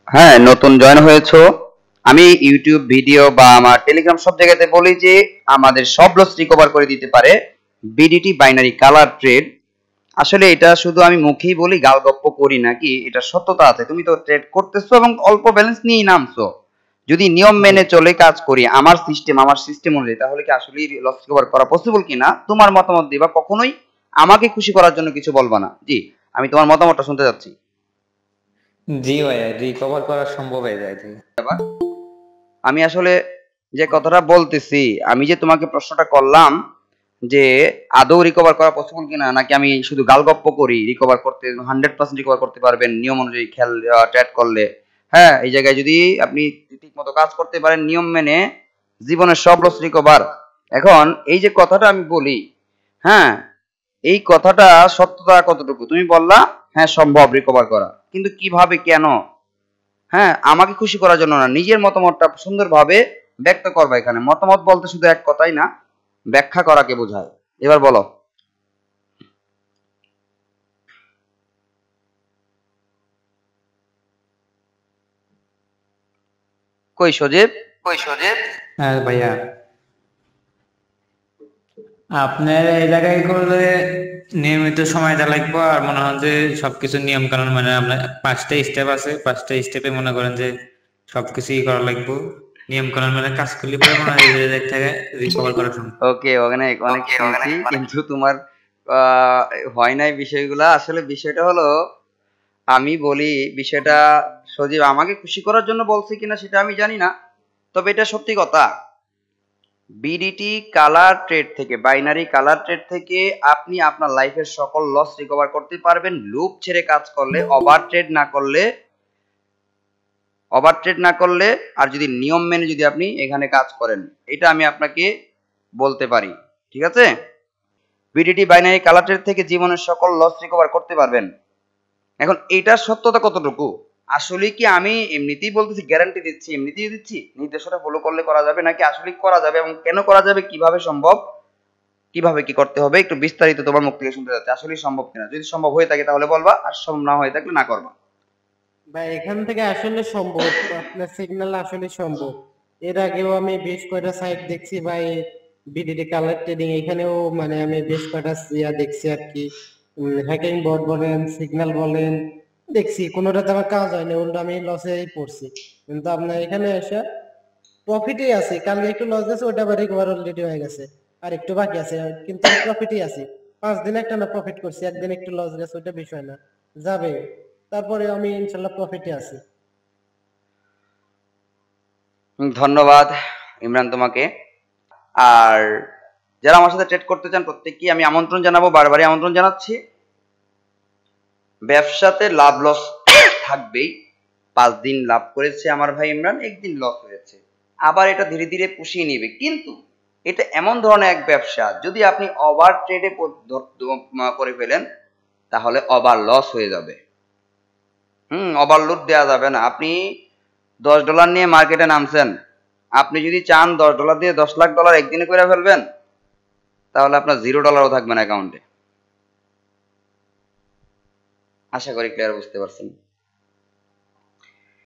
হ্যাঁ, নতুন জয়েন হয়েছো। আমি ইউটিউব ভিডিও বা আমার টেলিগ্রাম সব জায়গাতে বলি যে আমাদের সব লস রিকভার করে দিতে পারে বিডিটি বাইনারি কালার ট্রেড। আসলে এটা শুধু আমি মুখেই বলি, গালগপ্প করি নাকি, এটা সত্যতা আছে। তুমি তো ট্রেড করতেছো এবং অল্প ব্যালেন্স নিয়েই নামছো। যদি নিয়ম জি। মেনে চলে কাজ করি আমার সিস্টেম অনুযায়ী, তাহলে কি আসলে লস রিকভার করা পসিবল কিনা তোমার মতামত দিবা। কখনোই আমাকে খুশি করার জন্য কিছু বলবা না। জি, আমি তোমার মতামতটা শুনতে যাচ্ছি। জি ভাইয়া, রিকভার করা সম্ভব হয়ে যায় জি। আমি আসলে যে কথাটা বলতেছি, আমি যে তোমাকে প্রশ্নটা করলাম যে আদৌ রিকভার করা পসিবল কিনা, নাকি আমি শুধু গালগপ্প করি, রিকভার করতে 100% রিকভার করতে পারবেন নিয়ম অনুযায়ী খেল ট্রেড করলে। হ্যাঁ, এই জায়গায় যদি আপনি ঠিক মতো কাজ করতে পারেন নিয়ম মেনে, জীবনের সব লস রিকভার। এখন এই যে কথাটা আমি বলি, হ্যাঁ, এই কথাটা সত্যতা কতটুকু তুমি বললা। হ্যাঁ, সম্ভব রিকভার করা, কিন্তু কিভাবে, কেন? হ্যাঁ, আমাকে খুশি করার জন্য না, নিজের মতামতটা সুন্দরভাবে ব্যক্ত করবা। এখানে মতামত বলতে শুধু এক কথাই না, ব্যাখ্যা করাকে বোঝায়। এবার বলো। কই সজীব? হ্যাঁ ভাইয়া, আপনার এই জায়গায় করলে নিয়মিত সময় দেওয়া লাগবে। আর মনে হয় যে সবকিছু নিয়ম কানুন মানে আপনার 5টা স্টেপ আছে, 5টা স্টেপে মনে করেন যে সবকিছুই করা লাগবে। নিয়ম কানুন মানে কাজ করলে পরে মনে হয় যে এর থেকে রিকভার করা সম্ভব। ওকে, অনেক অনেক শুনছি, কিন্তু তোমার হয় নাই বিষয়গুলা। আসলে বিষয়টা হলো, আমি বলি বিষয়টা, সজীব আমাকে খুশি করার জন্য বলছে কিনা সেটা আমি জানি না, তবে এটা সত্যি কথা। বিডিটি কালার ট্রেড থেকে, বাইনারি কালার ট্রেড থেকে আপনি আপনার লাইফের সকল লস রিকভার করতে পারবেন, লুপ ছেড়ে কাজ করলে, ওভার ট্রেড না করলে, আর যদি নিয়ম মেনে যদি আপনি এখানে কাজ করেন, এটা আমি আপনাকে বলতে পারি। ঠিক আছে? বিডিটি বাইনারি কালার ট্রেড থেকে জীবনের সকল লস রিকভার করতে পারবেন। এখন এটার সত্যতা কতটুকু? আসলে কি আমি এমনিতেই বলতেছি, গ্যারান্টি দিচ্ছি, এমনিতেই দিচ্ছি, নির্দেশনা ফলো করলে করা যাবে, নাকি আসলে করা যাবে এবং কেন করা যাবে, কিভাবে সম্ভব, কিভাবে কি করতে হবে, একটু বিস্তারিত তোমার মুখ থেকে শুনতে যাচ্ছে। আসলে সম্ভব কিনা, যদি সম্ভব হয়ে থাকে তাহলে বলবা, আর সম্ভব না হয়ে থাকলে না করবা। ভাই এখান থেকে আসলে সম্ভব, আপনার সিগন্যাল আসলে সম্ভব। এর আগেও আমি বেশ কয়টা সাইট দেখছি ভাই, বিডিডি কালার ট্রেডিং, এখানেও মানে আমি বেশ কয়টা ইয়া দেখছি আর কি। হ্যাকিং বট বলেন, সিগন্যাল বলেন, দেখছি কোনোটাতে আমার কাজ হয়নি, উল্টো আমি লসেই পড়ছি। কিন্তু আপনার এখানে এসে প্রফিটে আছে, কালকে একটু লস গেছে, ওটা আবার রিকভার অলরেডি হয়ে গেছে, আর একটু বাকি আছে, কিন্তু আমি প্রফিটই আছি। 5 দিন একটা না প্রফিট করছি, একদিন একটু লস গেছে, ওটা বিষয় না, যাবে। তারপরে আমি ইনশাল্লাহ প্রফিটে আছি। ধন্যবাদ ইমরান তোমাকে। আর যারা আমার সাথে ট্রেড করতে চান প্রত্যেককেই আমি আমন্ত্রণ জানাবো, বারবারই আমন্ত্রণ জানাচ্ছি। ব্যবসাতে লাভ লস থাকবেই। 5 দিন লাভ করেছে আমার ভাই ইমরান, একদিন লস হয়েছে, আবার এটা ধীরে ধীরে পুষিয়ে নিবে। কিন্তু এটা এমন ধরনের এক ব্যবসা, যদি আপনি ওভার ট্রেডে করে ফেলেন, তাহলে ওভার লস হয়ে যাবে। ওভারলুট দেওয়া যাবে না। আপনি $10 নিয়ে মার্কেটে নামছেন, আপনি যদি চান $10 দিয়ে $10 লাখ একদিনে করে ফেলবেন, তাহলে আপনার $0 থাকবে না অ্যাকাউন্টে। আশা করি ক্লিয়ার বুঝতে পারছেন।